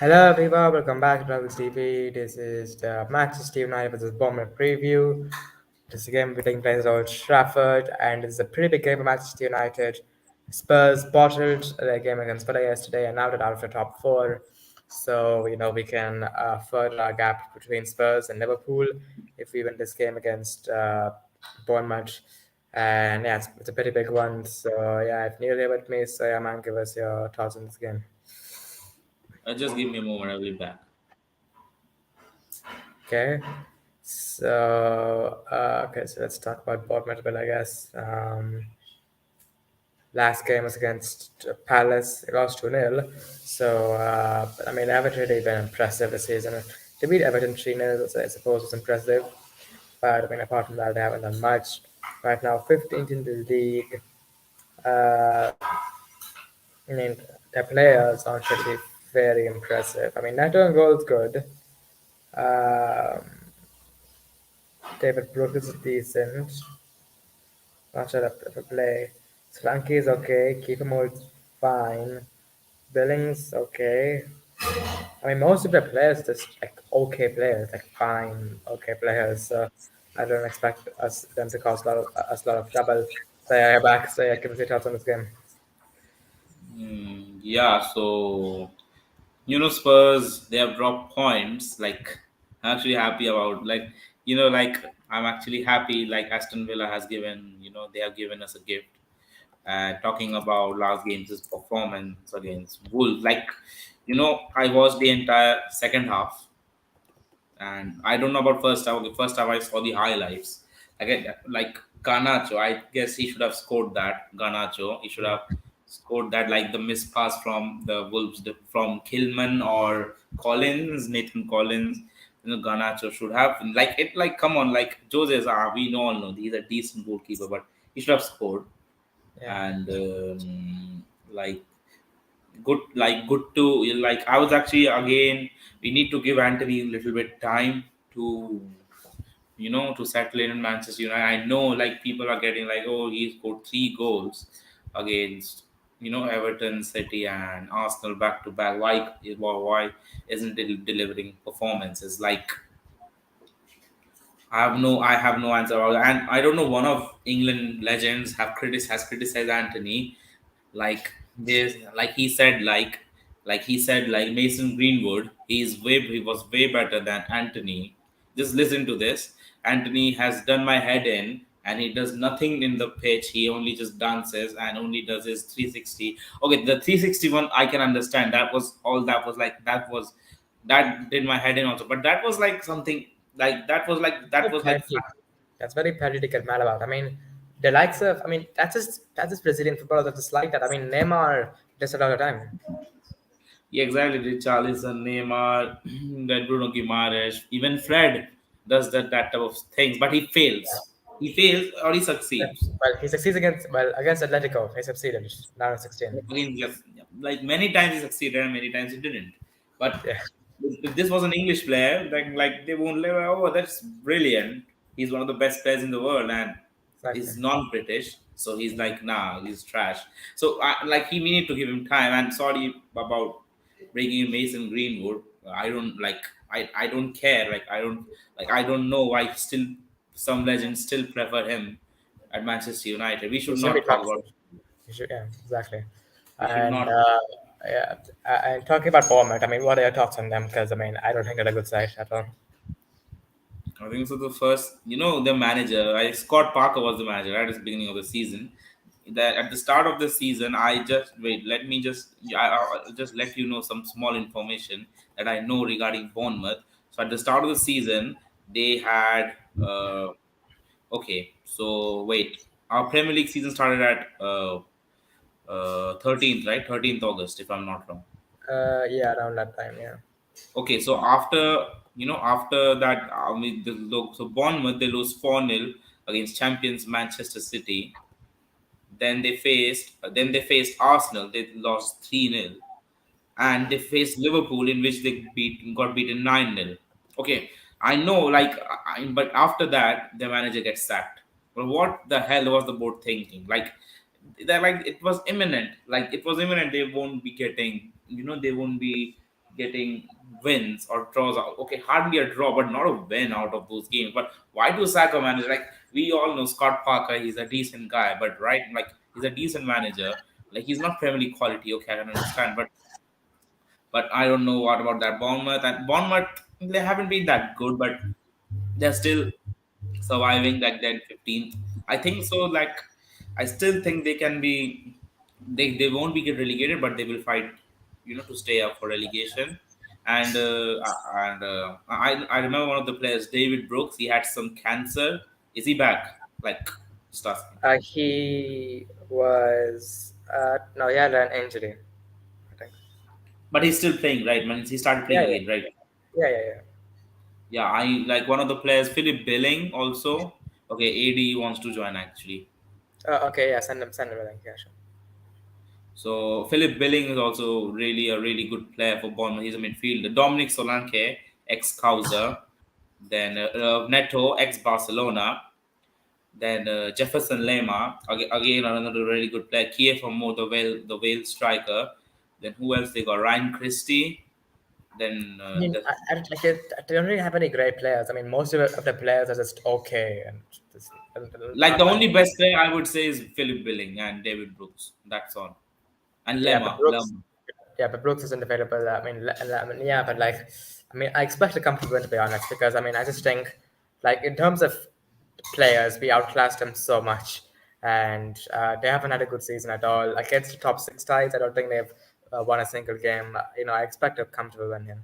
Hello everyone, welcome back to Travel TV. This is the Manchester United versus Bournemouth preview. This game will taking place at Old Trafford, and it's a pretty big game for Manchester United. Spurs bottled their game against Villa yesterday, and now they're out of the top four. So we can further our gap between Spurs and Liverpool if we win this game against Bournemouth. And yeah, it's a pretty big one. So yeah, if Neil here with me, so yeah, man, give us your thoughts on this game. Just give me a moment. I'll be back. Okay. So let's talk about Bournemouth, I guess. Last game was against Palace. It lost 2-0. So Everton really been impressive this season. They beat Everton 3-0, so I suppose it's impressive. But apart from that, they haven't done much. Right now, 15th in the league. Uh, I mean, their players aren't really very impressive. Net on goal is good. Um, David Brooks is decent. Not sure if I play. Solanke is okay. Keeper is fine. Billings okay. Most of the players just like okay players, like fine okay players. So I don't expect them to cause a lot of trouble. So yeah, back. So yeah, give us your thoughts on this game. Yeah, so Spurs they have dropped points. Like I'm actually happy about like I'm actually happy like Aston Villa has given they have given us a gift. Talking about last game's performance against Wolves, like I watched the entire second half and I don't know about first half. The first half I saw the highlights. Like Garnacho, I guess he should have scored that. Garnacho, he should Yeah, have scored that. Like the missed pass from the Wolves, from Kilman or Collins, Nathan Collins. Garnacho should have like it. Like come on, like Jose's. We all know he's a decent goalkeeper, but he should have scored. yeah. And like good to like I was actually again we need to give Anthony a little bit time to to settle in Manchester United. I know like people are getting like, oh, he's got 3 goals against Everton, City, and Arsenal back to back. Why isn't it delivering performances? Like I have no answer about that. And I don't know. One of England legends has criticized Anthony like this like he said like Mason Greenwood he was way better than Anthony. Just listen to this. Anthony has done my head in and he does nothing in the pitch. He only just dances and only does his 360. Okay, the 361 I can understand. That was all that did my head in also. But that was like something like that Very was like petty. That's very petty to get mad about. The likes of that's just Brazilian football that just like that. Neymar does it all the time. Yeah, exactly. Richarlison, Neymar, that Bruno Guimaraes, even Fred does that type of things, but he fails. He fails or he succeeds. Well, he succeeds against Atletico. He succeeded down in 16. Again, yes, like many times he succeeded and many times he didn't. But Yeah, if this was an English player, like they won't live. Oh, that's brilliant. He's one of the best players in the world, and exactly. he's non-British, so he's like, nah, he's trash. So like we need to give him time. And sorry about bringing in Mason Greenwood. I don't like. I don't care. I don't know why still some legends still prefer him at Manchester United. We He should should be not talk top. about. Yeah, exactly. We should And not. yeah, and talking about Bournemouth, what are your thoughts on them? Because I don't think they're a good side at all. I think so. The first, the manager, Scott Parker was the manager right at the beginning of the season. That at the start of the season, I just wait. Let me just, I'll just let you know some small information that I know regarding Bournemouth. So at the start of the season, they had, okay. So wait, our Premier League season started at 13th, right? 13th August, if I'm not wrong. Yeah, around that time. Yeah. Okay, so after that, so Bournemouth they lose 4-0 against champions Manchester City. Then they faced Arsenal. They lost 3-0, and they faced Liverpool, in which they got beaten 9-0. Okay, I know, like, but after that, the manager gets sacked. But what the hell was the board thinking? Like, that like it was imminent. Like it was imminent. They won't be getting. They won't be. getting wins or draws. Okay, hardly a draw, but not a win out of those games. But why do Saka manage? Like we all know Scott Parker, he's a decent guy, but right, like he's a decent manager. Like he's not Premier League quality. Okay, I can understand, but I don't know what about that Bournemouth. And Bournemouth, they haven't been that good, but they're still surviving like then 15th. I think so. Like I still think they can be. They won't be get relegated, but they will fight. To stay up for relegation. And I remember one of the players, David Brooks. He had some cancer. Is he back? Like, just asking. He was no, he had an injury, I think. But he's still playing, right? Man, he started Yeah, playing yeah, again, right? yeah, yeah, yeah. Yeah, I like one of the players, Philip Billing. Also, okay, AD wants to join actually. Okay, yeah, send him a link. Yeah, sure. So Philip Billing is also really a really good player for Bournemouth. He's a midfielder. Dominic Solanke, ex Causa, then Neto, ex Barcelona, then Jefferson Lema, again another really good player. Kiev from Mo, the Wales striker. Then who else they got? Ryan Christie. Then I mean, I don't like it. I don't really have any great players. I mean, most of the players are just okay and just like not the like. only best player I would say is Philip Billing and David Brooks. That's all. And Yeah, but Lema. Brooks. Lema. Yeah, but Brooks isn't available. I mean, yeah, but like, I mean, I expect a comfortable win to be honest, because I mean, I just think, like, in terms of players, we outclassed them so much, and they haven't had a good season at all against the top six ties. I don't think they've won a single game. I expect a comfortable win here.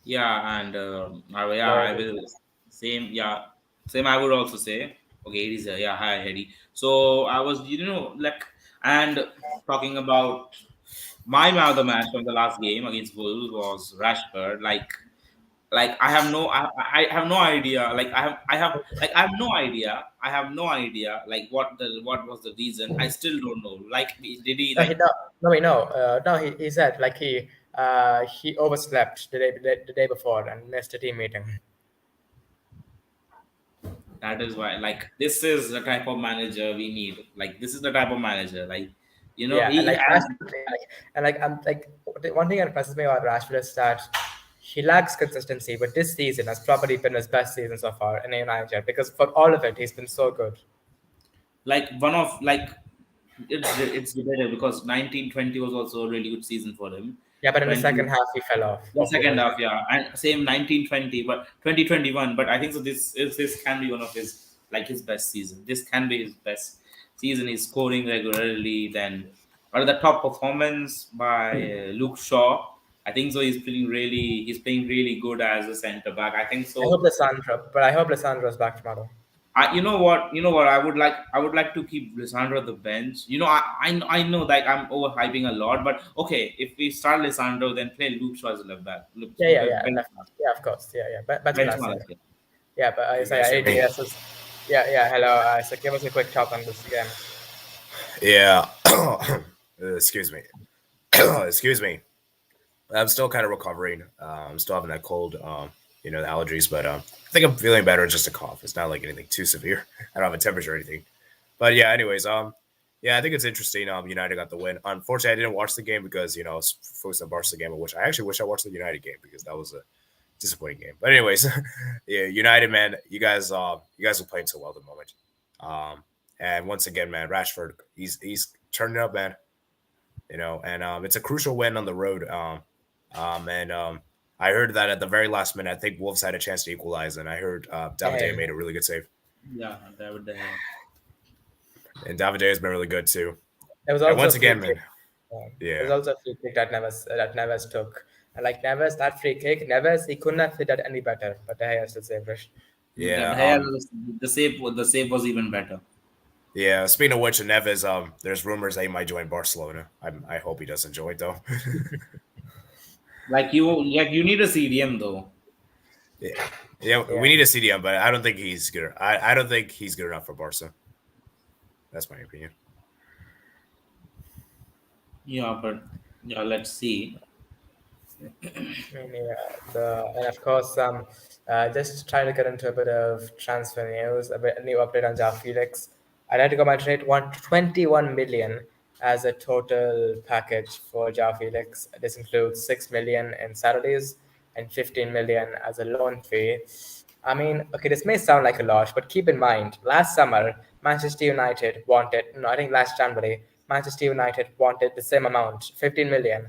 Yeah, and I Or will same. Yeah, same. I would also say. Okay, it is. Yeah, hi, Eddie. So I was, like, and talking about my man of the match from the last game against Wolves was Rashford. Like I have no idea. I have no idea. I have no idea. Like what was the reason? I still don't know. Like did he no, like no, he said like he overslept the day before and missed a team meeting. that is why like this is the type of manager we need. Like this is the type of manager like Yeah, and he like and Rashford, yeah, I'm like the one thing that impresses me about Rashford is that he lacks consistency, but this season has probably been his best season so far in a United because for all of it he's been so good. like one of like it's debatable because 1920 was also a really good season for him. Yeah, but in the 20 second half he fell off the second completely. half, yeah, and same 1920, but 2021. But I think so. This can be one of his like his best season. This can be his best season. He's scoring regularly. Then, or the top performance by Luke Shaw. I think so. He's playing really good as a centre back. I think I hope so. Lissandro, but I hope Lissandro's back tomorrow. You know what? You know what? I would like to keep Lisandro at the bench. I know that I'm overhyping a lot, but okay, if we start Lisandro, then play Luke Shaw as a left back. Look, Yeah, yeah, yeah, bench, left. Yeah, of course. Yeah, yeah, better bench class. Yeah, Malaysia. yeah, but Can I you say guys hear me? yeah, yeah. Hello. So give us a quick talk on this game. Yeah. Excuse me. Excuse me. I'm still kind of recovering. I'm still having that cold, the allergies, but I think I'm feeling better. It's just a cough. It's not like anything too severe. I don't have a temperature or anything. But yeah, anyways, yeah, I think it's interesting. United got the win. Unfortunately, I didn't watch the game because I was focused on Barca game, which I actually wish I watched the United game because that was a disappointing game. But anyways, yeah, United, man, you guys are playing so well at the moment. Um, and once again, man, Rashford, he's turning up, man. And it's a crucial win on the road. And I heard that at the very last minute, I think Wolves had a chance to equalize, and I heard Davide Yeah, made a really good save, Yeah, David De Gea. and Davide has been really good too. there was And also a once free again, kick. man, There was yeah, also a free kick that Neves took. And like Neves, that free kick, Neves, he couldn't have hit that any better, but De Gea still saved it. Yeah, yeah, De Gea, the save was even better. yeah. Speaking of which, Neves, there's rumors that he might join Barcelona. I hope he doesn't join though. Like you need a CDM though. Yeah, yeah. Yeah. We need a CDM, but I don't think he's good. I don't think he's good enough for Barca. That's my opinion. Yeah, but yeah, let's see. Yeah, and of course, just trying to get into a bit of transfer news, a new update on Jao Felix. Atletico Madrid want 21 million, as a total package for Joao Felix. This includes 6 million in salaries and 15 million as a loan fee. I mean, okay, this may sound like a lot, but keep in mind, last summer, Manchester United wanted, no, I think last January, Manchester United wanted the same amount, 15 million,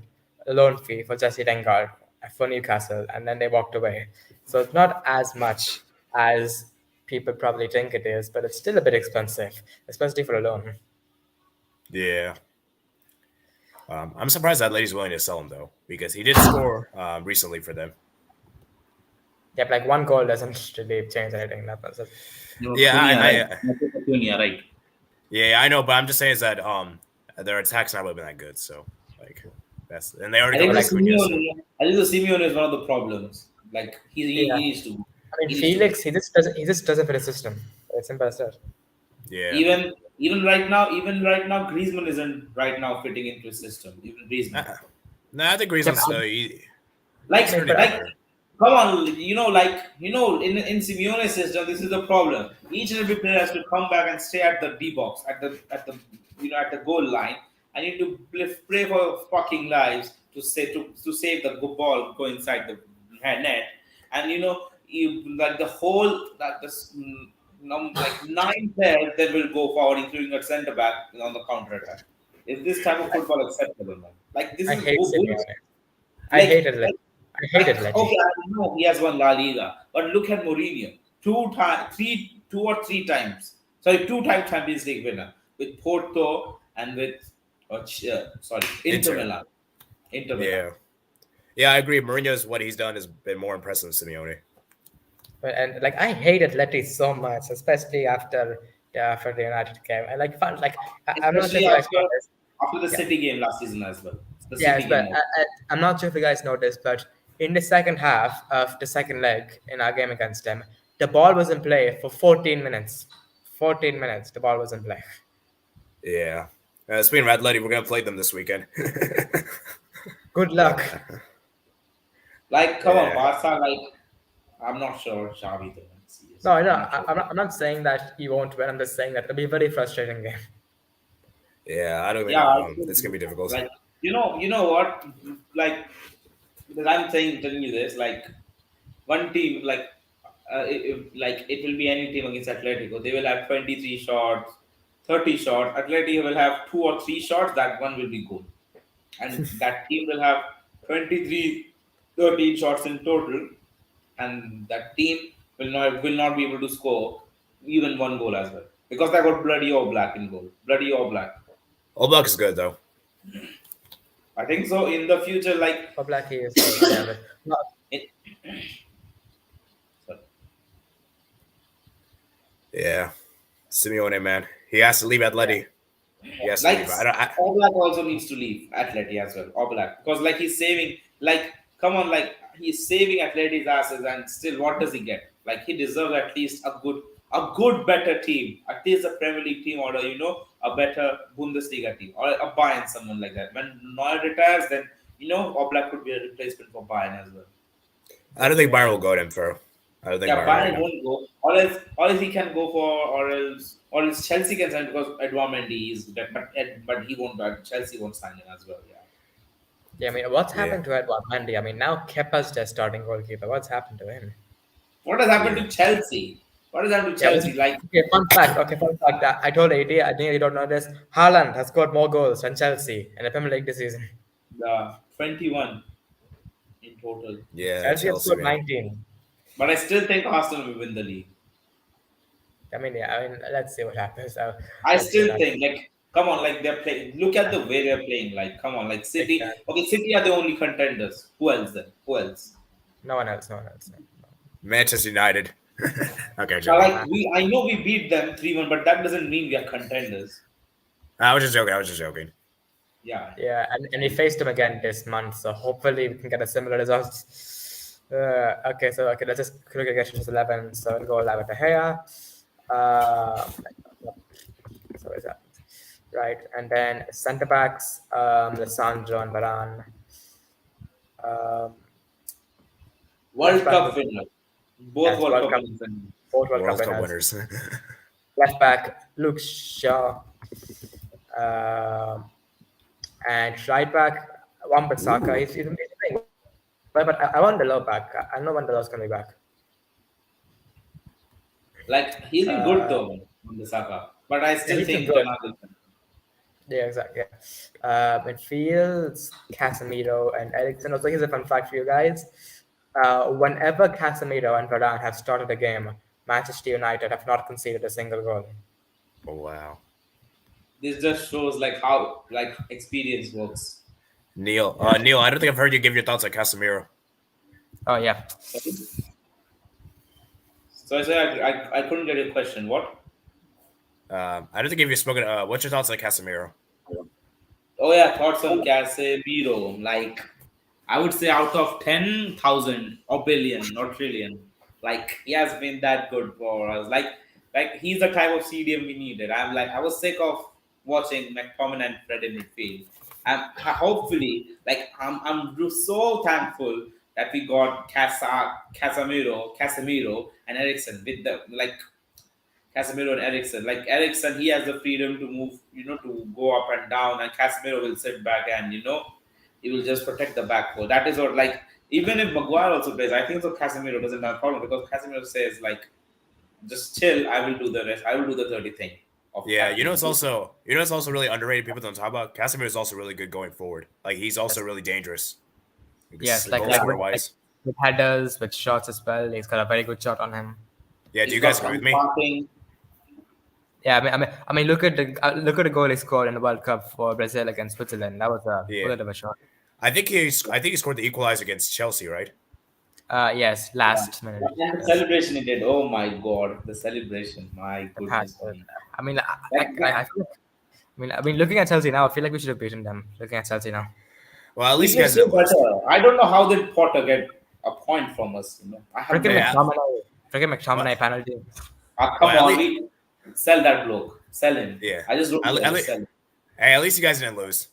a loan fee for Jesse Lingard for Newcastle, and then they walked away. So it's not as much as people probably think it is, but it's still a bit expensive, especially for a loan. Yeah. I'm surprised that lady's willing to sell him though, because he did score recently for them. Yep, like one goal doesn't really change anything. That's it. No, Yeah, Cunha, right? I Cunha, right? yeah, I know, but I'm just saying is that their attack's not really been that good. So like that's and they already I got think But the rid of like, Cunha. So Simeone, I think the Simeone is one of the problems. Like he yeah, needs to, I mean he needs to go. Felix, he just doesn't fit the system. It's simple as that. yeah, Even right now, Griezmann isn't right now fitting into his system. Even Griezmann. uh, no, I think Yep, Griezmann's I Like, he's mean, pretty but good like, there. come on, in Simeone's system, this is the problem. Each and every player has to come back and stay at the D box, at the goal line. I need to pray for your fucking lives to save the ball go inside the net, and you like the whole like this. Like 9 players that will go forward, including a centre back on the counter attack. Is this type of football acceptable, man? Like this I is hate bullshit. Simeone. I Like, hated like, Letty. I hated okay, Letty. I know he has won La Liga, but look at Mourinho. 2 or 3 times. Sorry, 2 times Champions League winner with Porto and with, sorry, Inter Inter. Milan. Inter Milan. Yeah, yeah, I agree. Mourinho's what he's done has been more impressive than Simeone. But and like I hated Letty so much, especially after the United game. I like felt like I'm not sure Especially if you guys after noticed. the Yeah, City game last season as well. The yes, City but game also. I'm not sure if you guys noticed, but in the second half of the second leg in our game against them, the ball was in play for 14 minutes. 14 minutes, the ball was in play. Yeah. Speaking of Red Lady, we're gonna play them this weekend. Good but luck. Like, come on, yeah, Barca, like, I'm not sure Xavi, though, seriously. No, no, I'm not sure. I'm not saying that you won't win. I'm just saying that it'll be a very frustrating game. yeah, I don't even Yeah, know. I It's gonna think, be difficult. like, you know what? Like, because I'm telling you this, like, one team, like, like it will be any team against Atletico. They will have 23 shots, 30 shots. Atletico will have 2 or 3 shots. That one will be goal, and that team will have 23, 13 shots in total, and that team will not be able to score even one goal as well because they got bloody or black in goal. Bloody or black. Oblak is good though. I think so. In the future, like, For Black, he is good. Yeah, but no, it, sorry. Yeah, Simeone, man, he has to leave yeah, Atleti. He has to Like leave. I don't. Oblak also needs to leave Atleti as well. Oblak, because like he's saving, like, come on, like he's saving Atleti's asses, and still, what does he get? Like he deserves at least a good, better team, at least a Premier League team, or a better Bundesliga team, or a Bayern, someone like that. When Neuer retires, then Oblak could be a replacement for Bayern as well. I don't think yeah. Bayern will go to him, bro. I don't think Yeah, Bayern will get Bayern him. won't go. Or else he can go for, or else Chelsea can sign because Edouard Mendy is that, but he won't. Chelsea won't sign him as well. Yeah. Yeah, I mean, what's Yeah, happened to Edward Mendy? I mean, now Kepa's just starting goalkeeper. What's happened to him? What has happened yeah. to Chelsea? What has happened to Yeah, Chelsea? Like okay, fun fact. Okay, fun fact. I told AD, I think you don't know this. Haaland has scored more goals than Chelsea in the Premier League this season. the 21 in total. Yeah, Chelsea have Chelsea, scored man. 19. But I still think Arsenal will win the league. I mean, yeah, I mean, let's see what happens. I Let's see what still happens. think, like, come on, like they're playing. Look at Yeah, the way they're playing. Like, come on, like City. exactly. Okay, City are the only contenders. Who else then? Who else? No one else. No one else. No. Manchester United. Okay, Now, joking. like I know we beat them 3-1, but that doesn't mean we are contenders. I was just joking. I was just joking. Yeah. Yeah, and we faced them again this month, so hopefully we can get a similar result. Okay, let's just quickly get to 11. So we'll go 11 to here. Uh, so is that right? And then centre backs, Lissandro and Varane. Um, World left back, Cup winner. Both yes, World World Cup Cup, winners. both World Cup World Cup winners. winners. Left back, Luke Shaw. Um And right back, Wan-Bissaka, he's playing well, but I want the low back. I know when the low's coming back. Like he's been Uh, good though on the Saka, but I yeah, still he's been think good. Ten Hag will. Yeah, exactly. Yeah. Midfields, Casemiro and Eriksen. Also, here's a fun fact for you guys. Whenever Casemiro and Varane have started a game, Manchester United have not conceded a single goal. Oh wow. This just shows like how like experience works. Neil, Yeah. Neil, I don't think I've heard you give your thoughts on Casemiro. Oh yeah. So I said I couldn't get your question. What? I don't think you've spoken. What's your thoughts on Casemiro? Oh yeah, thoughts on Casemiro. Like I would say out of 10,000 or billion, not trillion, like he has been that good for us. Like he's the type of CDM we needed. I was sick of watching McTominay and Fred in midfield. And hopefully, like I'm so thankful that we got Casemiro, and Ericsson with the like Casemiro and Ericsson. Like Ericsson, he has the freedom to move, to go up and down, and Casemiro will sit back and he will just protect the back four. That is what like even if Maguire also plays, I think so Casemiro doesn't have a problem because Casemiro says like just chill, I will do the rest. I will do the 30 thing of Yeah, attacking. it's also really underrated. People don't talk about Casemiro is also really good going forward. Like he's also Yes. really dangerous. Yes. Goal Yeah, scorer wise. With headers, with shots as well. He's got a very good shot on him. Yeah, do he's you guys got agree with some me? passing. Yeah, I mean, look at the goal he scored in the World Cup for Brazil against Switzerland. That was a Yeah, bullet of a shot. I think he scored the equalizer against Chelsea, right? Yes, Yeah. last minute. And the Yes, celebration he did. Oh my god, the celebration. My the pass. goodness me. I mean, Like, I feel like, I mean, looking at Chelsea now, I feel like we should have beaten them. Looking at Chelsea now, Well, at we least you should guys do didn't lose. better. I don't know how did Potter get a point from us. I have freaking no Yeah, idea. McTominay, freaking well, McTominay penalty. well, Come on, we sell that bloke. Sell him. yeah. I just don't care. At Just sell him. hey, at least you guys didn't lose.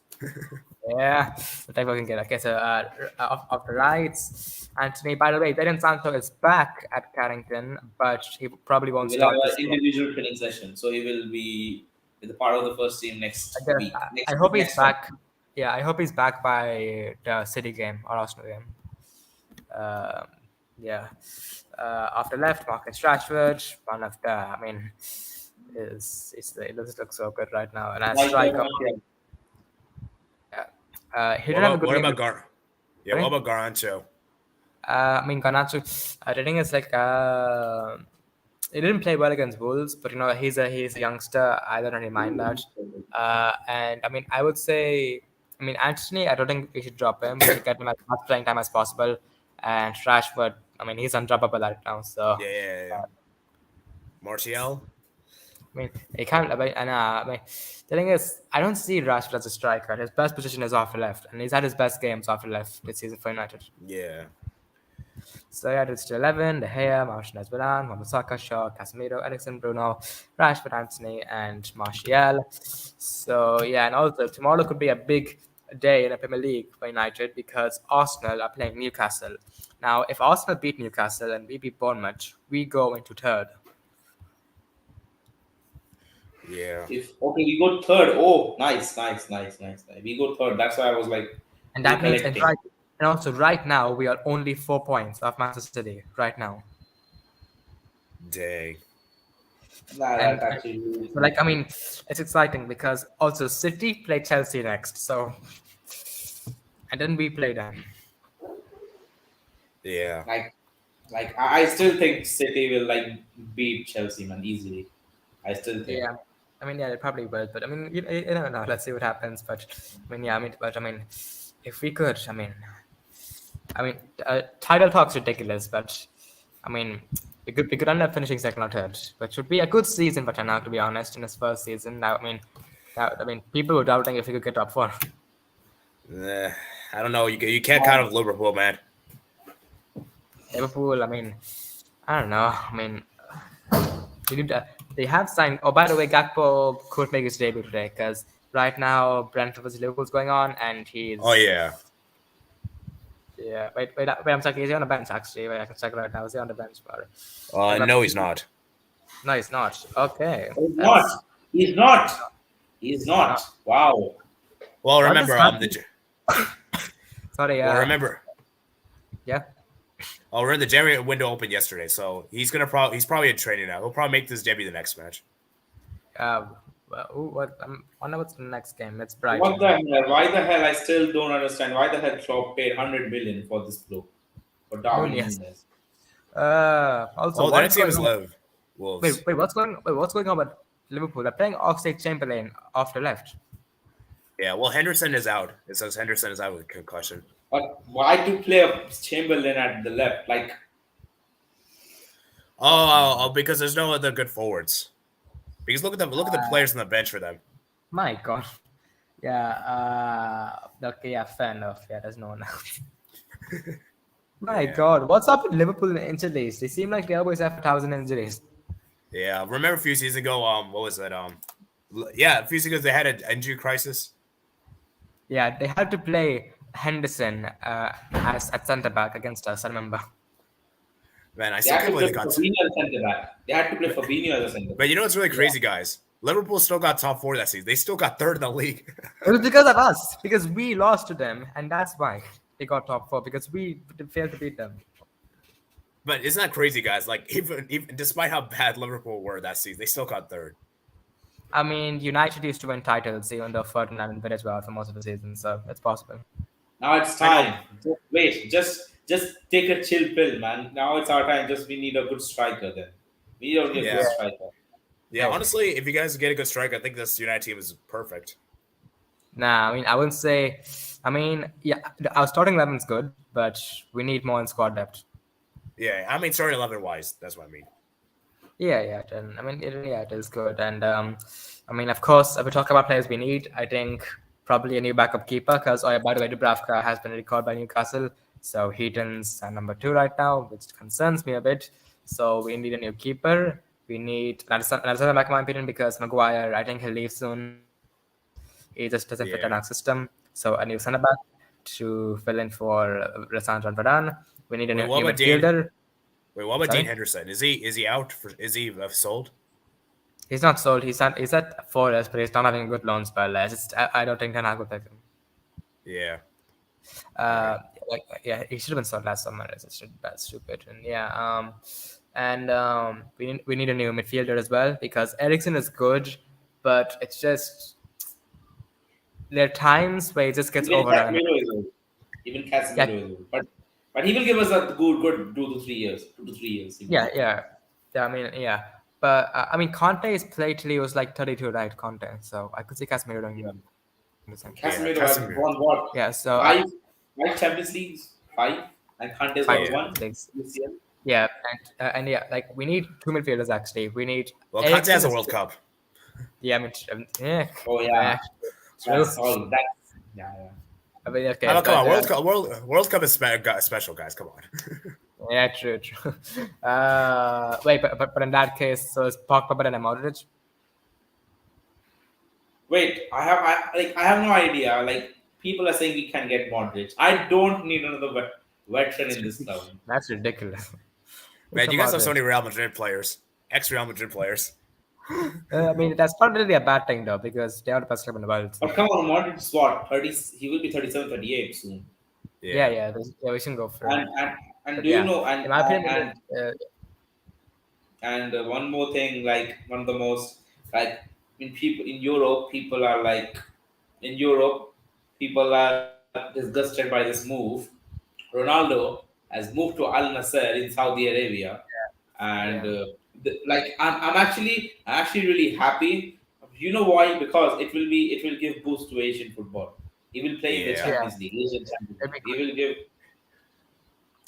Yeah, the type I can get. Okay, so off the rights, Anthony. By the way, Jadon Sancho is back at Carrington, but he probably We won't will have start this an game. individual training session, so he will be with the part of the first team I next guess week. I hope he's back. Yeah, I hope he's back by the City game or Arsenal game. Um, yeah. After left, Marcus Rashford, one of the. I mean, it doesn't look so good right now. And as Like, striker, he didn't have a good What game. about Gar? Yeah, Sorry? what about Garancho? I mean, Garnacho, I think it's like he didn't play well against Wolves, but he's a youngster. I don't really mind that. And I mean, I would say, I mean, Anthony, I don't think we should drop him. We should get him as much playing time as possible. And Rashford, I mean, he's undroppable right now. So Yeah. Martial. I mean, he can't. I mean, the thing is, I don't see Rashford as a striker. His best position is off the left, and he's had his best games off the left this season for United. Yeah. So yeah, it's to 11, De Gea, Martinez, Varane, Wan-Bissaka, Shaw, Casemiro, Eriksen, Bruno, Rashford, Anthony, and Martial. So yeah, and also tomorrow could be a big day in the Premier League for United because Arsenal are playing Newcastle. Now, if Arsenal beat Newcastle and we beat Bournemouth, we go into third. Yeah. if okay, we go third. Oh, nice. We go third. That's why I was like And that means, recollecting. and also right now, we are only 4 points off Manchester City, right now. Dang. Nah, And that's actually so, like, I mean, it's exciting because also City play Chelsea next. So, and then we play them. Yeah. like I still think City will like beat Chelsea man easily. I still think. Yeah. I mean, yeah, they probably will. But I mean, you don't know. Let's see what happens. But I mean, yeah, I mean, if we could, I mean, title talk's ridiculous. But I mean, we could end up finishing second or third, which would be a good season for Ten Hag, to be honest, in his first season. Now, I mean, people were doubting if he could get top four. I don't know. You can't count out Liverpool, man. Liverpool, I mean, I don't know. I mean, they have signed. Oh, by the way, Gakpo could make his debut today because right now Brentford vs Liverpool's going on, and he's. Oh yeah. Yeah. Wait. I'm checking. Is he on the bench actually? Wait, I can check it right now. Is he on the bench? No, he's not. No, he's not. Okay. He's not. He's not. He's not. Wow. Well, What is remember happening? Sorry. well remember Yeah. the January window opened yesterday, so he's probably in training now. He'll probably make this debut the next match. Uh, what? Wonder what's the next game? It's What Brighton. the hell? Why the hell? I still don't understand. Why the hell Klopp paid 100 million for this bloke, for Darwin Nunez. Nunes? Also, Oh, the what's next game going is on? Liv Wolves. Wait, what's going on with Liverpool? They're playing Oxlade Chamberlain after left. Yeah, well, Henderson is out. It says Henderson is out with concussion. But why to play a Chamberlain at the left? Like, fuck, Because there's no other good forwards. Because look at the players on the bench for them. My God. Yeah. Okay. Yeah. Fair enough. Yeah. There's no one else. My Yeah. God. What's up with Liverpool injuries? They seem like they always have 1,000 injuries. Yeah, remember a few seasons ago? What was that? Yeah, a few seasons ago they had an injury crisis. Yeah. They had to play Henderson as at centre back against us. I remember. Man, I they still had can't to play believe they got. Fabinho as centre back. They had to play Fabinho as a centre But back. you know what's really Yeah. crazy, guys? Liverpool still got top four that season. They still got third in the league. It was because of us, because we lost to them, and that's why they got top four, because we failed to beat them. But isn't that crazy, guys? Like even despite how bad Liverpool were that season, they still got third. I mean, United used to win titles, even though Ferdinand did as well for most of the season, so it's possible. Now it's I know. time. Just wait. Just take a chill pill, man. Now it's our time. Just we need a good striker then. We don't need a good Yeah. striker. Yeah, Hey. honestly, if you guys get a good strike, I think this United team is perfect. Nah, I mean, I wouldn't say. I mean, yeah, our starting 11's good, but we need more in squad depth. Yeah, I mean, starting 11 wise, that's what I mean. Yeah, and I mean, it is good, and I mean, of course, if we talk about players we need, I think probably a new backup keeper, because oh yeah, by the way, Dubravka has been recalled by Newcastle, so Heaton's at number 2 right now, which concerns me a bit. So we need a new keeper. We need another center back, in my opinion, because Maguire, I think he'll leave soon. He just doesn't fit in Yeah. our system. So a new center back to fill in for Alessandro Varane. We need a Wait, new, what new about Dean? midfielder. Wait, what about Sorry? Dean Henderson? Is he out? Is he sold? He's not sold. He's at Forest, but he's not having a good loan spell. I don't think Ten Hag will pick him. Yeah. Uh, yeah, he should have been sold last summer. That's stupid. And yeah, we need a new midfielder as well, because Ericsson is good, but it's just there are times where he just gets Even overrun. Casemiro is old. Even Yeah, Casemiro is old. But he will give us a good 2 to 3 years. 2 to 3 years. He will yeah, give. yeah. I mean, yeah. But I mean, Conte's played till he was like 32, right? Conte. So I could see Casemiro doing Yeah. the same. Yeah, Casemiro has Casemiro. won what? Yeah. So Five Champions Leagues? Five? And Kante's five got Yeah. one leagues. this year. Yeah, and yeah, like we need two midfielders actually. We need Well, Conte has a is- World Cup. Yeah, I mean, yeah. Oh yeah. True. That's all. That's yeah. I mean, okay, Oh, come on, but, World Cup is special, guys. Come on. yeah, true. Wait, but in that case, so it's Pogba better than Modric? Wait, I have no idea. Like people are saying we can get Modric. I don't need another veteran in this club. That's ridiculous. Man, Come you guys on, have so then. many Real Madrid players, ex-Real Madrid players. I mean, that's not really a bad thing though, because they are the best club in the world. So. But come on, Modric's what? 30. He will be 37, 38 soon. Yeah, we should go for it. And But do you yeah, know in my opinion, and one more thing, like one of the most like in Europe, people are like in Europe, people are disgusted by this move. Ronaldo has moved to Al Nasser in Saudi Arabia, and yeah, I'm actually really happy. You know why? Because it will give boost to Asian football. He will play in the Yeah. yeah, Champions League, Asian Champions it'd League. be He good. will give.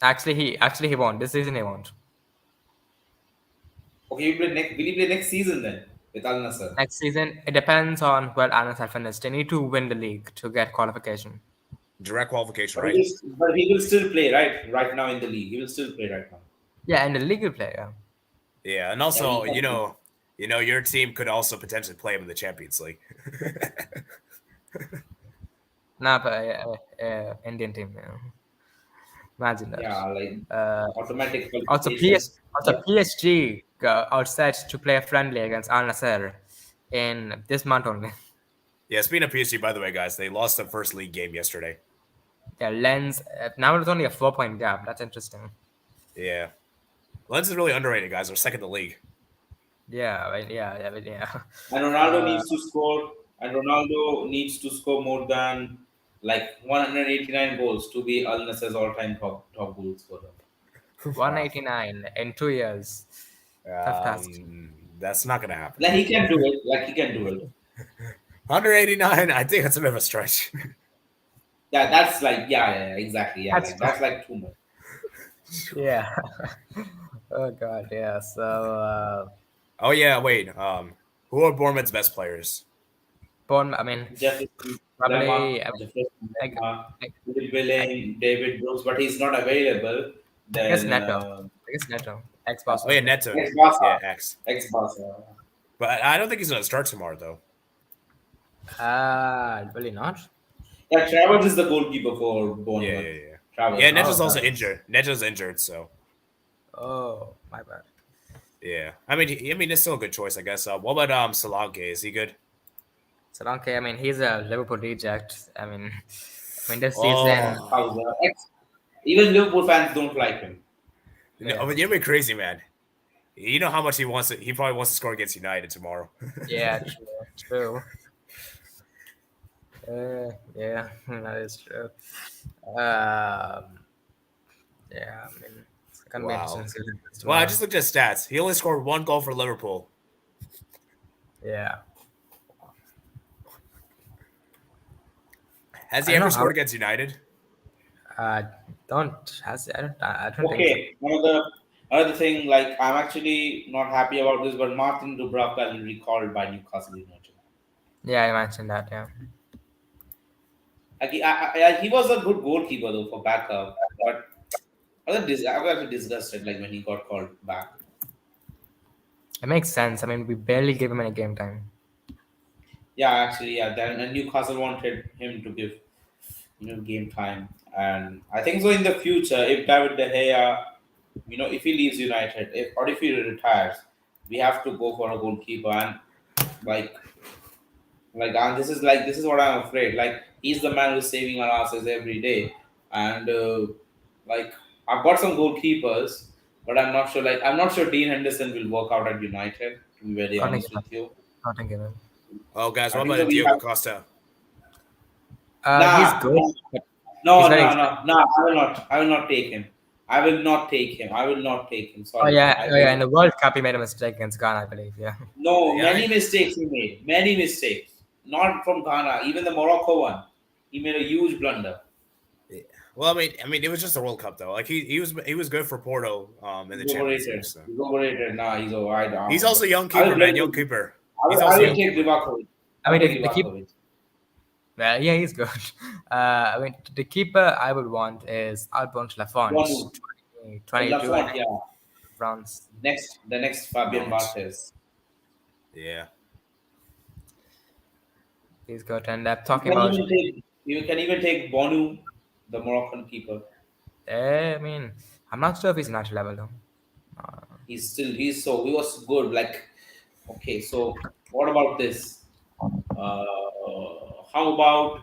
Actually he won't. This season he won't. Okay, will he play next season then with Al Nassr? Next season, it depends on where Al Nassr finished. They need to win the league to get qualification. Direct qualification, But right? he will still play right now in the league. He will still play right now. Yeah, and the league will play. Yeah. Yeah, and Yeah, also, he can play. your team could also potentially play him in the Champions League. Nah, but Indian team. Yeah. Imagine that. Yeah, like automatic Also, qualification. Yeah. PSG are set to play a friendly against Al Nassr in this month only. Yeah, speaking of PSG, by the way, guys, they lost the first league game yesterday. Yeah, Lens. Now it's only a 4 point gap. That's interesting. Yeah, Lens is really underrated, guys. They're second in the league. Yeah, right, yeah. And Ronaldo Uh, needs to score, and Ronaldo needs to score more than like 189 goals to be Al Nassr's all-time top goal scorer. Wow. 189 in 2 years. Tough task. That's not gonna happen. Like he can do it. Like he can do it. 189. I think that's a bit of a stretch. Yeah, that's like yeah, exactly. Yeah, That's like that's like too much. yeah. Oh god, yeah. So Oh yeah, wait. Who are Bournemouth's best players? Born. I mean, Jefferson Lemma, probably. Jefferson I, Lemma, I, Will I, Billing, David Brooks, but he's not available. I guess Then Neto. I guess Neto. Ex Oh yeah, Barcelona. Neto. ex Barca, Yeah, X. ex Barca. But I don't think he's gonna start tomorrow though. Really not. Yeah, Travers is the goalkeeper for Yeah, Bournemouth. yeah, yeah. Travers, Yeah, not Neto's Oh, also Travers. injured. Neto's injured, so oh, my bad. yeah. I mean, it's still a good choice, I guess. What about Solanke? Is he good? Solanke. I mean, he's a Liverpool reject. I mean, this season. Oh, How's that? Even Liverpool fans don't like him. no, Yeah, but you're crazy, man. You know how much he wants to. He probably wants to score against United tomorrow. yeah, true, true. Yeah, that is true. Um, yeah, I mean, it's gonna be interesting Wow. to see this Well, I tomorrow. just looked at stats. He only scored one goal for Liverpool. Yeah, Has I he don't ever know how. scored against United? Don't has I don't think so. Okay, another thing, like I'm actually not happy about this, but Martin Dubravka will be recalled by Newcastle United. Yeah, I mentioned that. Yeah, Like, he was a good goalkeeper though for backup, but I was actually disgusted like when he got called back. it makes sense. I mean, we barely gave him any game time. Yeah, actually, yeah. Then and Newcastle wanted him to give game time, and I think so in the future if David De Gea, if he leaves United, if he retires, we have to go for a goalkeeper and like and this is what I'm afraid. Like he's the man who's saving our asses every day, and like I've got some goalkeepers, but I'm not sure Dean Henderson will work out at United. To be very I think honest with you, I think him. Oh, guys, I what think so. about We Diogo have Costa? He's nah, good, but he's no, very no, expensive. no, no. I will not. I will not take him. I will not take him. I will not take him. Oh Sorry, yeah, I oh yeah. will In not. the World Cup, he made a mistake against Ghana, I believe. Yeah. No, Yeah, many mistakes he made. Many mistakes. Not from Ghana. Even the Morocco one, he made a huge blunder. well, it was just the World Cup though. Like he was good for Porto in the He's Champions League. overrated. So He's overrated. Nah, he's over. I he's don't. also a young I will keeper, man. blame Young him. keeper. I He's will, I also a will young take keeper. Livakovic. I I'll mean, take the keep. Livakovic. Well, yeah, he's good. I mean, the keeper I would want is Alphonse Lafont, One, 22, I Lafont, think, yeah. France. The next Fabian Mount. Barthez. Yeah. He's good. And You talking can about, even take Bonu, the Moroccan keeper. I mean, I'm not sure if he's natural level though. Uh, He was good. Like okay, so what about this? Uh, how about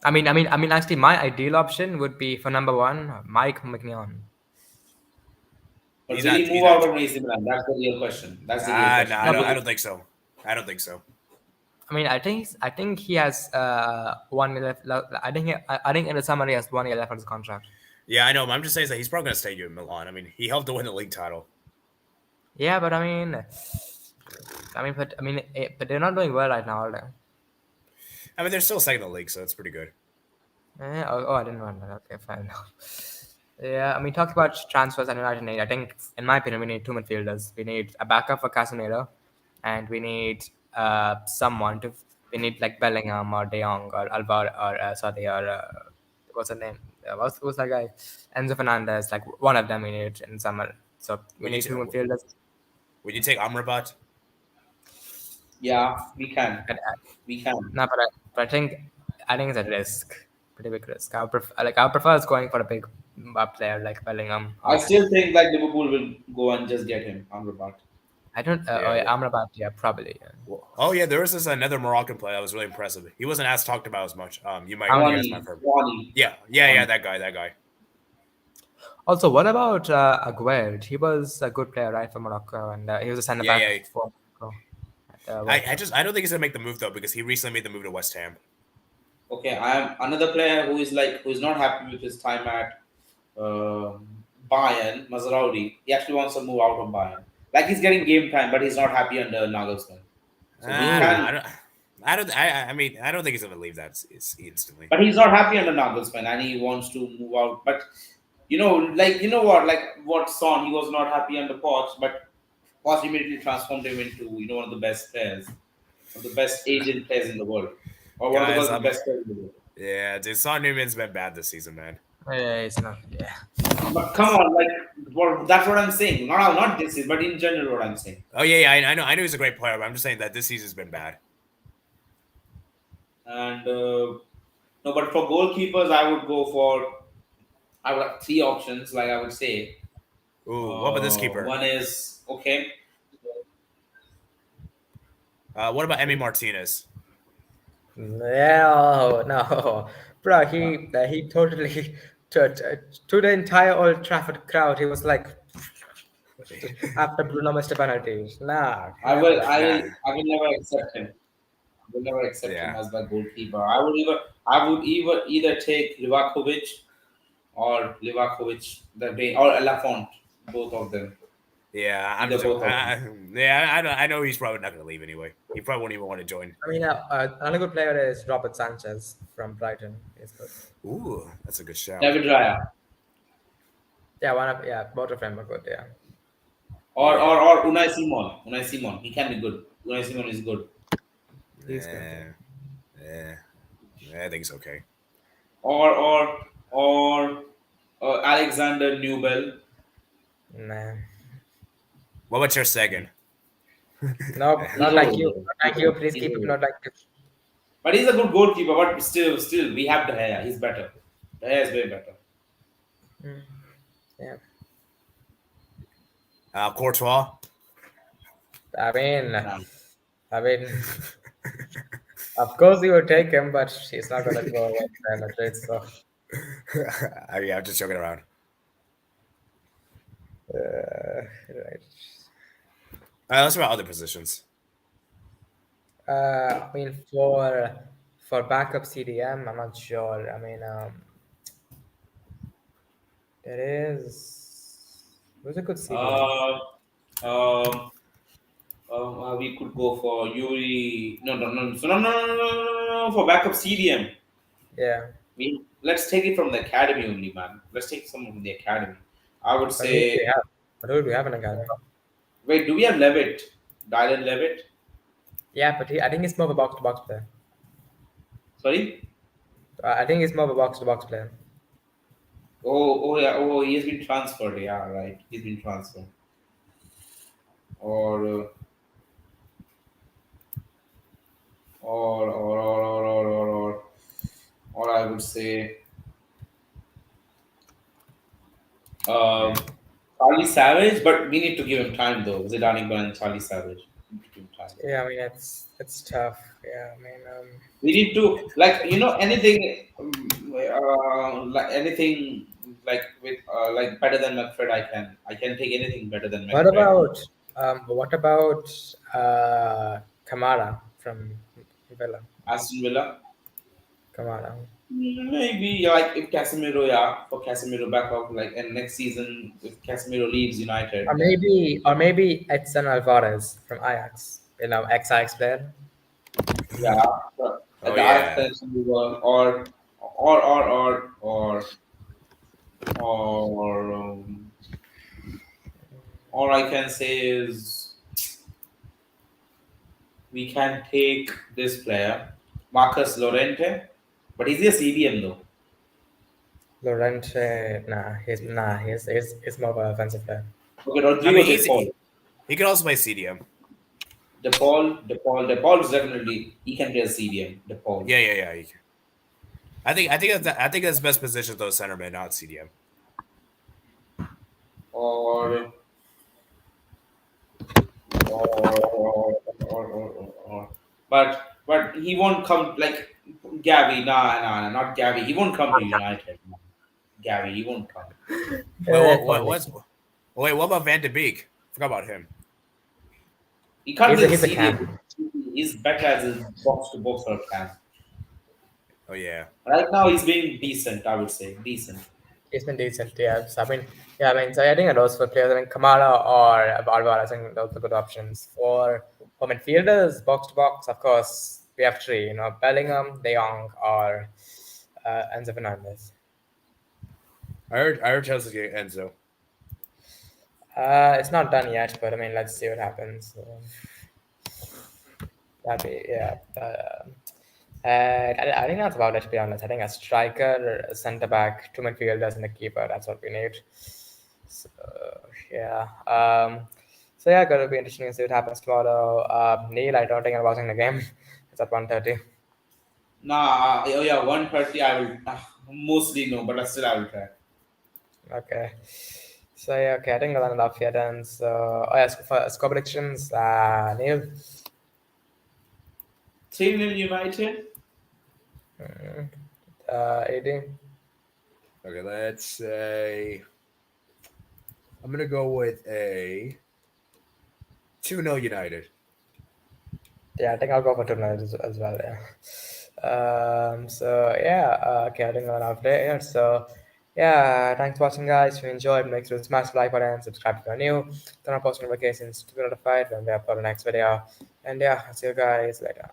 Actually, my ideal option would be for number one, Mike McNeon. but He's will not he he's move not out of AC Milan? That's the real question. That's the real no, question. No, but I don't think so. I don't think so. I think he has 1 year left. I think in the summer he has 1 year left on his contract. Yeah, I know. I'm just saying that he's probably gonna stay in Milan. I mean, he helped to win the league title. Yeah, but but they're not doing well right now, are they? I mean, they're still second in the league, so it's pretty good. I didn't know that. Okay, fine. Yeah, I mean, talk about transfers and United need. I think, in my opinion, we need two midfielders. We need a backup for Casemiro, and we need someone to. We need like Bellingham or De Jong or Alvar or what's her name? What's that guy? Enzo Fernandez. Like one of them we need in summer. So we Would you need t- two midfielders. would you take Amrabat? Yeah, we can. But, We can. no, but I think it's a risk, pretty big risk. I prefer going for a big player like Bellingham I or still think like Liverpool will go and just get him, Amrabat. I don't. Oh, Yeah. yeah, Amrabat. Yeah, probably. Yeah. Oh yeah, there was this another Moroccan player that was really impressive. He wasn't as talked about as much. You Amni. guys might have heard. Wani, Yeah, Wani. that guy, that guy. Also, what about Aguerd? He was a good player, right, for Morocco, and he was a centre Yeah, back yeah. for Morocco at World Cup. I don't think he's gonna make the move though because he recently made the move to West Ham. Okay, I am another player who is not happy with his time at um Bayern, Mazraoui. He actually wants to move out of Bayern. Like he's getting game time, but he's not happy under Nagelsmann. So we Ooh, I can, don't. I mean, I don't think he's gonna leave that instantly. but he's not happy under Nagelsmann, and he wants to move out. But like what, like Son, he was not happy under Poch, but Poch immediately transformed him into one of the best players, one of the best agent players in the world, or one Guys, of the best players in the world. yeah, dude, Son Newman's been bad this season, man. yeah, it's not. Yeah, But come on, like that's what I'm saying. Not this is, but in general, what I'm saying. Oh yeah, I know he's a great player, but I'm just saying that this season's been bad. And no, but for goalkeepers, I would have three options. Like I would say, Ooh, what about this keeper? one is okay. What about Emi Martinez? no, no, bro. He totally to the entire Old Trafford crowd. He was like after Bruno missed a penalty. Nah, I will, never. I Nah, will, I will never accept him. I will never accept him yeah, as my goalkeeper. I would either take Livakovic the day or Lafont, both of them, yeah. I'm either just, both of them. yeah. I know he's probably not gonna leave anyway. He probably won't even want to join. I mean, another good player is Robert Sanchez from Brighton. He's good. Ooh, that's a good shout. David Raya Yeah, both of them are good. Yeah, or Unai Simon. Unai Simon, he can be good. Unai Simon is good. he's good. Yeah, yeah, yeah. I think it's okay. Or Alexander Newbell. Nah, What about your second? no, He's not like old. you. Not like you. Please He's keep him old. not like you. But he's a good goalkeeper. But still, we have De Gea. He's better. De Gea is way better. Mm, yeah, Courtois. I mean, Nah. I mean, of course you would take him, but he's not gonna go with Real Madrid. So, Yeah, I'm just joking around. right. Let's talk about other positions. I mean, for backup CDM, I'm not sure. I mean, there is who's a good CDM? Uh, um, we could go for Yuri. No, no, no, so no. For backup CDM, Yeah, let's take it from the academy only, man. Let's take someone from the academy. I would but who do we say. have? But who do we have in the academy? Wait, do we have Levitt? Dylan Levitt? Yeah, but I think he's more of a box to box player. Sorry. I think he's more of a box to box player. Oh yeah. Oh, he has been transferred. Yeah, right. He's been transferred. Or or I would say Yeah, um, Charlie Savage, but we need to give him time though. Zidane Iqbal and Charlie Savage. We need to give him time. yeah. I mean, it's tough. Yeah, I mean, We need to like anything like anything like with like better than McFred. I can take anything better than what McFred. about what about Kamara from Villa? Aston Villa. Kamara. Maybe like if Casemiro, yeah, for Casemiro back up, like and next season if Casemiro leaves United, then Or maybe Edson Alvarez from Ajax. You know, ex-Ajax player. yeah, Oh the Ajax yeah, Casemiro or all I can say is we can take this player Marcus Llorente, but is he a CDM though? Lorente, he's more of an offensive player. Okay, I Rodrigo mean De Paul. he could also play CDM. De Paul is definitely he can be a CDM. De Paul. Yeah. I think that's best position though, centerman, not CDM. Or but he won't come like Gabby. Nah, nah, nah, not Gabby. He won't come to United. Gabby, he won't come. Wait, If only. what about Van de Beek? Forgot about him. He can't be the He's a CDM. cam. He's better as a box to box or can. Oh yeah. Right now, he's being decent. I would say decent. He's been decent, yeah. So, I mean, yeah, I mean, so I think that those for players, I mean, Kamara or Alvarez, I think those are good options. For midfielders, box to box, of course, we have three, Bellingham, De Jong, or Enzo Fernandez. I heard Chelsea's getting Enzo. It's not done yet, but I mean, let's see what happens. That'd be, yeah. I think that's about it, to be honest. I think a striker, a centre back, two midfielders, and a keeper. That's what we need. So, yeah. So, yeah, going to be interesting to see what happens tomorrow. Neil, I don't think I'm watching the game. It's at 1:30. Nah, oh yeah, 130. I will mostly no, but still I will try. Okay. So, yeah, okay. I think that's enough here then. So, oh, yeah, for score predictions, Neil. 3-0 United. Mm, 18. Okay, let's say I'm gonna go with a 2-0 United. Yeah, I think I'll go for 2 minutes as well. Yeah. So yeah, okay, I think I'll update here. So yeah, thanks for watching, guys. If you enjoyed, make sure to smash the like button, subscribe if you're new, turn on post notifications to be notified when we upload the next video. And yeah, I'll see you guys later.